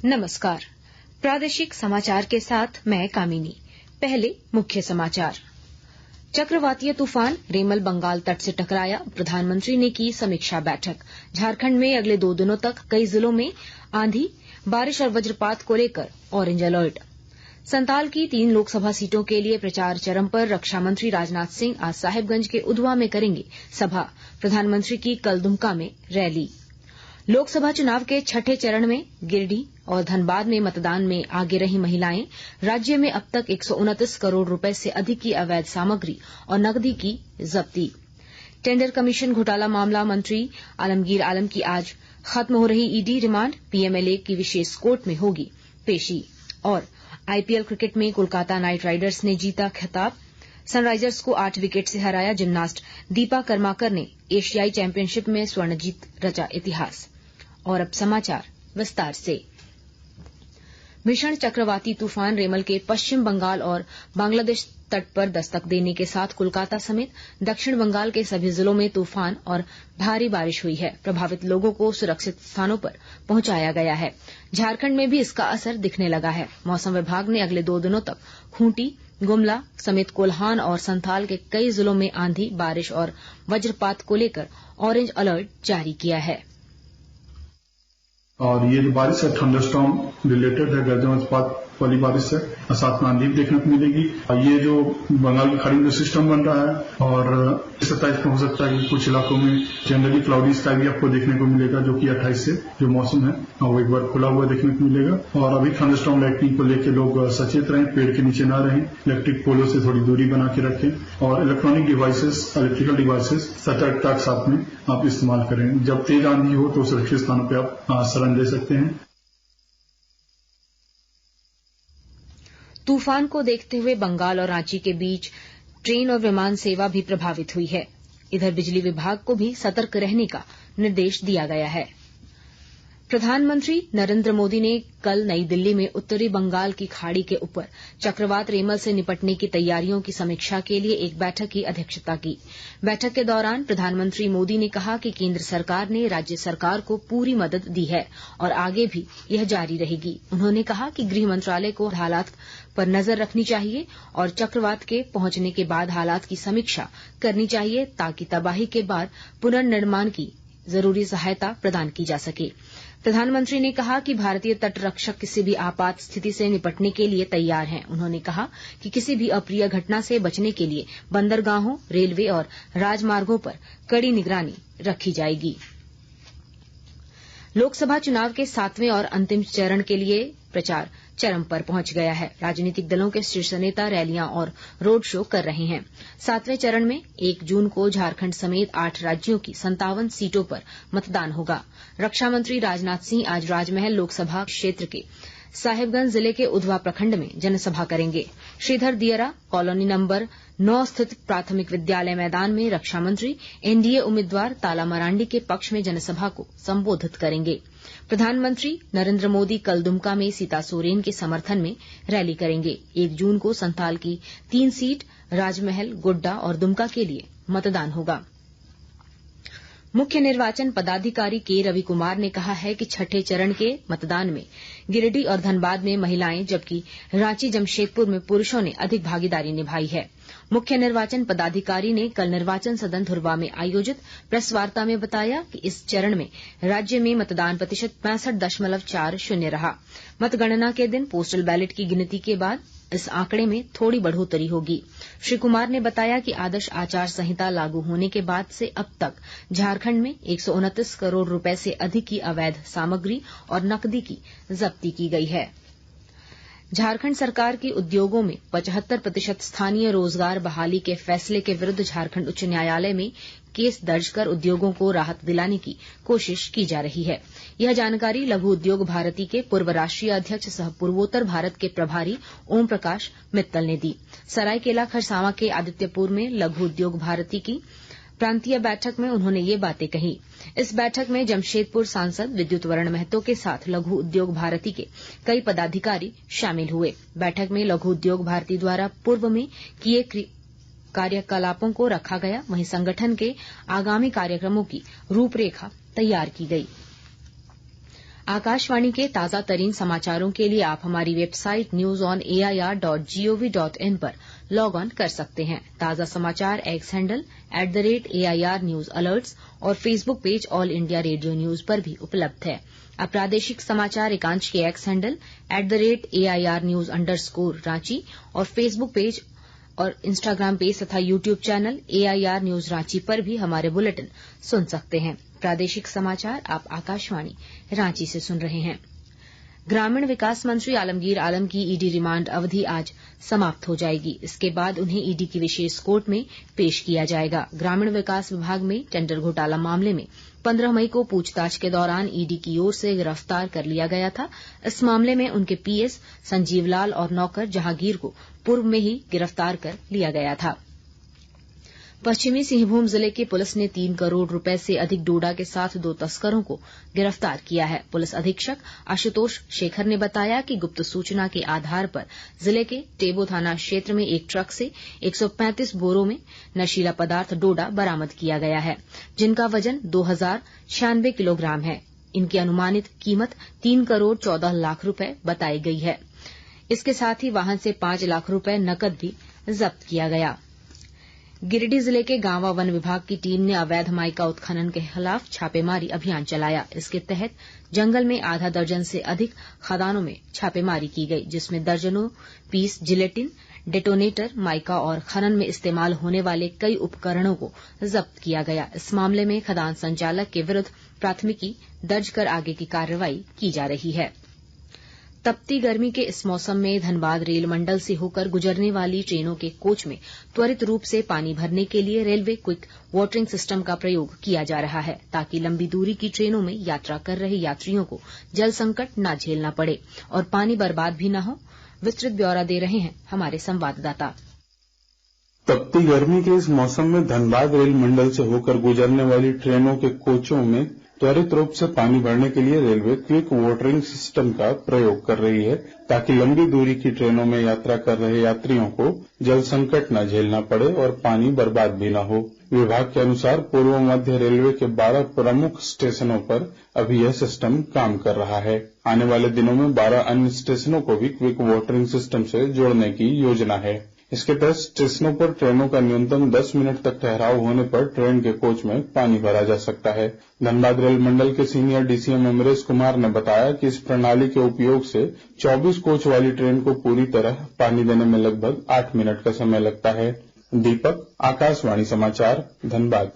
नमस्कार। प्रादेशिक समाचार के साथ मैं कामिनी। पहले मुख्य समाचार। चक्रवातीय तूफान रेमल बंगाल तट से टकराया, प्रधानमंत्री ने की समीक्षा बैठक। झारखंड में अगले 2 दिनों तक कई जिलों में आंधी, बारिश और वज्रपात को लेकर ऑरेंज अलर्ट। संताल की 3 लोकसभा सीटों के लिए प्रचार चरम पर। रक्षा मंत्री राजनाथ सिंह आज साहिबगंज के उधवा में करेंगे सभा। प्रधानमंत्री की कल दुमका में रैली। लोकसभा चुनाव के छठे चरण में गिरिडीह और धनबाद में मतदान में आगे रही महिलाएं। राज्य में अब तक 129 करोड़ रुपए से अधिक की अवैध सामग्री और नकदी की जब्ती। टेंडर कमीशन घोटाला मामला मंत्री आलमगीर आलम की आज खत्म हो रही ईडी रिमांड। पीएमएलए की विशेष कोर्ट में होगी पेशी। और आईपीएल क्रिकेट में कोलकाता नाइट राइडर्स ने जीता खिताब। सनराइजर्स को 8 विकेट से हराया। जिम्नास्ट दीपा कर्माकर ने एशियाई चैंपियनशिप में स्वर्ण जीत रचा इतिहास। और अब समाचार विस्तार से। भीषण चक्रवाती तूफान रेमल के पश्चिम बंगाल और बांग्लादेश तट पर दस्तक देने के साथ कोलकाता समेत दक्षिण बंगाल के सभी जिलों में तूफान और भारी बारिश हुई है। प्रभावित लोगों को सुरक्षित स्थानों पर पहुंचाया गया है। झारखंड में भी इसका असर दिखने लगा है। मौसम विभाग ने अगले 2 दिनों तक खूंटी, गुमला समेत कोल्हान और संथाल के कई जिलों में आंधी, बारिश और वज्रपात को लेकर ऑरेंज अलर्ट जारी किया है। और ये जो बारिश है थंडरस्टॉर्म रिलेटेड है, गर्जन वज्रपात वाली बारिश है और साथ में आंधी भी देखने को मिलेगी। ये जो बंगाल की खाड़ी में सिस्टम बन रहा है और 27 को हो सकता है कि कुछ इलाकों में जनरली क्लाउडी स्काई भी आपको देखने को मिलेगा, जो कि 28 से जो मौसम है वो एक बार खुला हुआ देखने को मिलेगा। और अभी थंडरस्टॉर्म लाइटनिंग को लेकर लोग सचेत रहें, पेड़ के नीचे न रहें, इलेक्ट्रिक पोलों से थोड़ी दूरी बना के रखें और इलेक्ट्रॉनिक डिवाइसेस, इलेक्ट्रिकल डिवाइसेस सतर्कता के साथ में आप इस्तेमाल करें। जब तेज आंधी हो तो सुरक्षित स्थानों पर आप शरण ले सकते हैं। तूफान को देखते हुए बंगाल और रांची के बीच ट्रेन और विमान सेवा भी प्रभावित हुई है। इधर बिजली विभाग को भी सतर्क रहने का निर्देश दिया गया है। प्रधानमंत्री नरेंद्र मोदी ने कल नई दिल्ली में उत्तरी बंगाल की खाड़ी के ऊपर चक्रवात रेमल से निपटने की तैयारियों की समीक्षा के लिए एक बैठक की अध्यक्षता की। बैठक के दौरान प्रधानमंत्री मोदी ने कहा कि केंद्र सरकार ने राज्य सरकार को पूरी मदद दी है और आगे भी यह जारी रहेगी। उन्होंने कहा कि गृह मंत्रालय को हालात पर नजर रखनी चाहिए और चक्रवात के पहुंचने के बाद हालात की समीक्षा करनी चाहिए ताकि तबाही के बाद पुनर्निर्माण की जरूरी सहायता प्रदान की जा सके। प्रधानमंत्री ने कहा कि भारतीय तट रक्षक किसी भी आपात स्थिति से निपटने के लिए तैयार हैं। उन्होंने कहा कि किसी भी अप्रिय घटना से बचने के लिए बंदरगाहों, रेलवे और राजमार्गों पर कड़ी निगरानी रखी जाएगी। लोकसभा चुनाव के 7वें और अंतिम चरण के लिए प्रचार चरम पर पहुंच गया है। राजनीतिक दलों के शीर्ष नेता रैलियां और रोड शो कर रहे हैं। 7वें चरण में 1 जून को झारखंड समेत 8 राज्यों की 57 सीटों पर मतदान होगा। रक्षा मंत्री राजनाथ सिंह आज राजमहल लोकसभा क्षेत्र के साहिबगंज जिले के उधवा प्रखंड में जनसभा करेंगे। श्रीधर दियरा कॉलोनी नंबर 9 स्थित प्राथमिक विद्यालय मैदान में रक्षा मंत्री एनडीए उम्मीदवार ताला मरांडी के पक्ष में जनसभा को संबोधित करेंगे। प्रधानमंत्री नरेंद्र मोदी कल दुमका में सीता सोरेन के समर्थन में रैली करेंगे। 1 जून को संथाल की 3 सीट राजमहल, गोड्डा और दुमका के लिए मतदान होगा। मुख्य निर्वाचन पदाधिकारी के रवि कुमार ने कहा है कि छठे चरण के मतदान में गिरिडीह और धनबाद में महिलाएं जबकि रांची, जमशेदपुर में पुरुषों ने अधिक भागीदारी निभाई है। मुख्य निर्वाचन पदाधिकारी ने कल निर्वाचन सदन धुरवा में आयोजित प्रेस वार्ता में बताया कि इस चरण में राज्य में मतदान प्रतिशत 65.40 रहा। मतगणना के दिन पोस्टल बैलेट की गिनती के बाद इस आंकड़े में थोड़ी बढ़ोतरी होगी। श्री कुमार ने बताया कि आदर्श आचार संहिता लागू होने के बाद से अब तक झारखंड में 129 करोड़ रुपए से अधिक की अवैध सामग्री और नकदी की जब्ती की गई है। झारखंड सरकार की उद्योगों में 75% स्थानीय रोजगार बहाली के फैसले के विरुद्ध झारखंड उच्च न्यायालय में केस दर्ज कर उद्योगों को राहत दिलाने की कोशिश की जा रही है। यह जानकारी लघु उद्योग भारती के पूर्व राष्ट्रीय अध्यक्ष सह पूर्वोत्तर भारत के प्रभारी ओम प्रकाश मित्तल ने दी। सरायकेला खरसावां के आदित्यपुर में लघु उद्योग भारती की प्रांतीय बैठक में उन्होंने ये बातें कही। इस बैठक में जमशेदपुर सांसद विद्युत वरण महतो के साथ लघु उद्योग भारती के कई पदाधिकारी शामिल हुए। बैठक में लघु उद्योग भारती द्वारा पूर्व में किए कार्यकलापों को रखा गया, वहीं संगठन के आगामी कार्यक्रमों की रूपरेखा तैयार की गई। आकाशवाणी के ताजा तरीन समाचारों के लिए आप हमारी वेबसाइट newsonair.gov.in पर लॉग ऑन कर सकते हैं। ताजा समाचार X handle @AIR news alerts और Facebook page All India Radio news पर भी उपलब्ध है। अब प्रादेशिक समाचार एकांश के X handle @AIR news _Ranchi और फेसबुक पेज और इंस्टाग्राम पेज तथा YouTube channel AIR news Ranchi पर भी हमारे बुलेटिन सुन सकते हैं। प्रादेशिक समाचार आप आकाशवाणी रांची से सुन रहे हैं। ग्रामीण विकास मंत्री आलमगीर आलम की ईडी रिमांड अवधि आज समाप्त हो जाएगी। इसके बाद उन्हें ईडी की विशेष कोर्ट में पेश किया जाएगा। ग्रामीण विकास विभाग में टेंडर घोटाला मामले में 15 मई को पूछताछ के दौरान ईडी की ओर से गिरफ्तार कर लिया गया था। इस मामले में उनके पीएस संजीव लाल और नौकर जहांगीर को पूर्व में ही गिरफ्तार कर लिया गया था। पश्चिमी सिंहभूम जिले की पुलिस ने 3 करोड़ रुपए से अधिक डोडा के साथ 2 तस्करों को गिरफ्तार किया है। पुलिस अधीक्षक आशुतोष शेखर ने बताया कि गुप्त सूचना के आधार पर जिले के टेबो थाना क्षेत्र में एक ट्रक से 135 बोरों में नशीला पदार्थ डोडा बरामद किया गया है, जिनका वजन 2096 किलोग्राम है। इनकी अनुमानित कीमत 3 करोड़ 14 लाख रुपए बताई गई है। इसके साथ ही वाहन से 5 लाख रुपए नकद भी जब्त किया गया। गिरिडीह जिले के गांवा वन विभाग की टीम ने अवैध माइका उत्खनन के खिलाफ छापेमारी अभियान चलाया। इसके तहत जंगल में आधा दर्जन से अधिक खदानों में छापेमारी की गई, जिसमें दर्जनों पीस जिलेटिन, डेटोनेटर, माइका और खनन में इस्तेमाल होने वाले कई उपकरणों को जब्त किया गया। इस मामले में खदान संचालक के विरुद्ध प्राथमिकी दर्ज कर आगे की कार्रवाई की जा रही है। तपती गर्मी के इस मौसम में धनबाद रेल मंडल से होकर गुजरने वाली ट्रेनों के कोच में त्वरित रूप से पानी भरने के लिए रेलवे क्विक वाटरिंग सिस्टम का प्रयोग किया जा रहा है, ताकि लंबी दूरी की ट्रेनों में यात्रा कर रहे यात्रियों को जल संकट न झेलना पड़े और पानी बर्बाद भी न हो। विस्तृत ब्यौरा दे रहे हैं हमारे संवाददाता। तपती गर्मी के इस मौसम में धनबाद रेल मंडल से होकर गुजरने वाली ट्रेनों के कोचों में त्वरित रूप से पानी भरने के लिए रेलवे क्विक वाटरिंग सिस्टम का प्रयोग कर रही है, ताकि लंबी दूरी की ट्रेनों में यात्रा कर रहे यात्रियों को जल संकट न झेलना पड़े और पानी बर्बाद भी न हो। विभाग के अनुसार पूर्व मध्य रेलवे के 12 प्रमुख स्टेशनों पर अभी यह सिस्टम काम कर रहा है। आने वाले दिनों में 12 अन्य स्टेशनों को भी क्विक वाटरिंग सिस्टम से जोड़ने की योजना है। इसके तहत स्टेशनों पर ट्रेनों का न्यूनतम 10 मिनट तक ठहराव होने पर ट्रेन के कोच में पानी भरा जा सकता है। धनबाद रेल मंडल के सीनियर डीसीएम अमरेश कुमार ने बताया कि इस प्रणाली के उपयोग से 24 कोच वाली ट्रेन को पूरी तरह पानी देने में लगभग 8 मिनट का समय लगता है। दीपक, आकाशवाणी समाचार, धनबाद।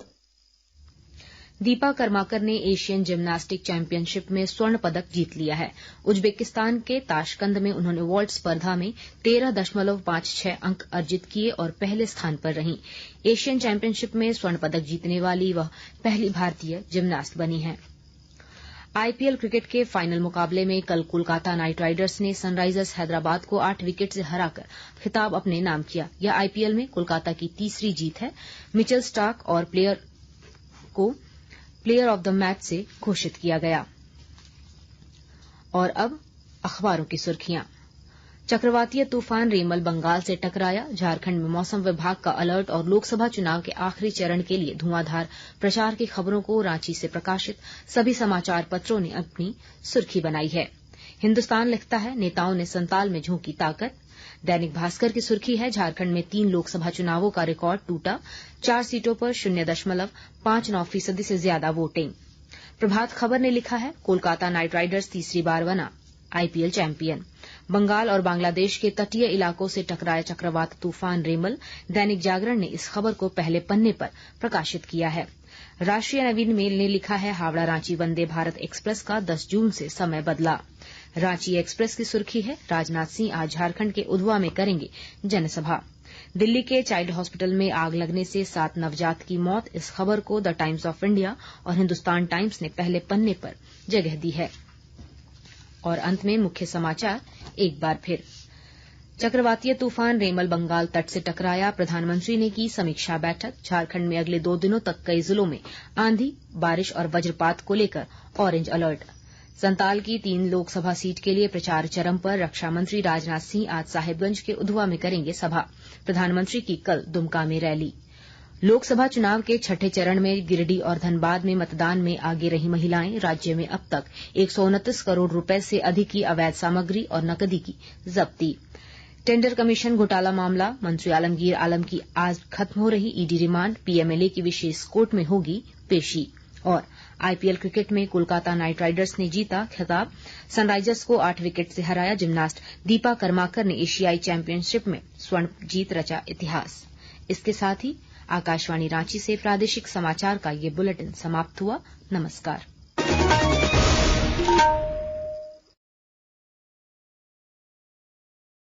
दीपा कर्माकर ने एशियन जिम्नास्टिक चैंपियनशिप में स्वर्ण पदक जीत लिया है। उज्बेकिस्तान के ताशकंद में उन्होंने वॉल्ट स्पर्धा में 13.56 अंक अर्जित किए और पहले स्थान पर रहीं। एशियन चैंपियनशिप में स्वर्ण पदक जीतने वाली वह पहली भारतीय जिम्नास्ट बनी हैं। आईपीएल क्रिकेट के फाइनल मुकाबले में कल कोलकाता नाइट राइडर्स ने सनराइजर्स हैदराबाद को 8 विकेट से हराकर खिताब अपने नाम किया। यह आईपीएल में कोलकाता की तीसरी जीत है। मिचेल स्टार्क और प्लेयर ऑफ द मैच से घोषित किया गया। और अब अखबारों की सुर्खियां। चक्रवातीय तूफान रेमल बंगाल से टकराया। झारखंड में मौसम विभाग का अलर्ट और लोकसभा चुनाव के आखिरी चरण के लिए धुआंधार प्रचार की खबरों को रांची से प्रकाशित सभी समाचार पत्रों ने अपनी सुर्खी बनाई है। हिन्दुस्तान लिखता है, नेताओं ने संताल में झोंकी ताकत। दैनिक भास्कर की सुर्खी है, झारखंड में 3 लोकसभा चुनावों का रिकॉर्ड टूटा। 4 सीटों पर 0.59% से ज्यादा वोटिंग। प्रभात खबर ने लिखा है, कोलकाता नाइट राइडर्स तीसरी बार बना आईपीएल चैंपियन। बंगाल और बांग्लादेश के तटीय इलाकों से टकराया चक्रवात तूफान रेमल। दैनिक जागरण ने इस खबर को पहले पन्ने पर प्रकाशित किया है। राष्ट्रीय नवीन मेल ने लिखा है, हावड़ा रांची वंदे भारत एक्सप्रेस का 10 जून से समय बदला। रांची एक्सप्रेस की सुर्खी है, राजनाथ सिंह आज झारखंड के उधवा में करेंगे जनसभा। दिल्ली के चाइल्ड हॉस्पिटल में आग लगने से 7 नवजात की मौत। इस खबर को द टाइम्स ऑफ इंडिया और हिन्दुस्तान टाइम्स ने पहले पन्ने पर जगह दी है। और अंत में मुख्य समाचार एक बार फिर। चक्रवातीय तूफान रेमल बंगाल तट से टकराया। प्रधानमंत्री ने की समीक्षा बैठक। झारखंड में अगले 2 दिनों तक कई जिलों में आंधी, बारिश और वज्रपात को लेकर ऑरेंज अलर्ट। संताल की 3 लोकसभा सीट के लिए प्रचार चरम पर। रक्षा मंत्री राजनाथ सिंह आज साहिबगंज के उधवा में करेंगे सभा। प्रधानमंत्री की कल दुमका में रैली। लोकसभा चुनाव के छठे चरण में गिरिडीह और धनबाद में मतदान में आगे रही महिलाएं। राज्य में अब तक 129 करोड़ रुपए से अधिक की अवैध सामग्री और नकदी की जब्ती। टेंडर कमीशन घोटाला मामला, मंत्री आलमगीर आलम की आज खत्म हो रही ईडी रिमांड, पीएमएलए की विशेष कोर्ट में होगी पेशी। और आईपीएल क्रिकेट में कोलकाता नाइट राइडर्स ने जीता खिताब, सनराइजर्स को 8 विकेट से हराया। जिम्नास्ट दीपा कर्माकर ने एशियाई चैंपियनशिप में स्वर्ण जीत रचा इतिहास। इसके साथ ही आकाशवाणी रांची से प्रादेशिक समाचार का ये बुलेटिन समाप्त हुआ। नमस्कार।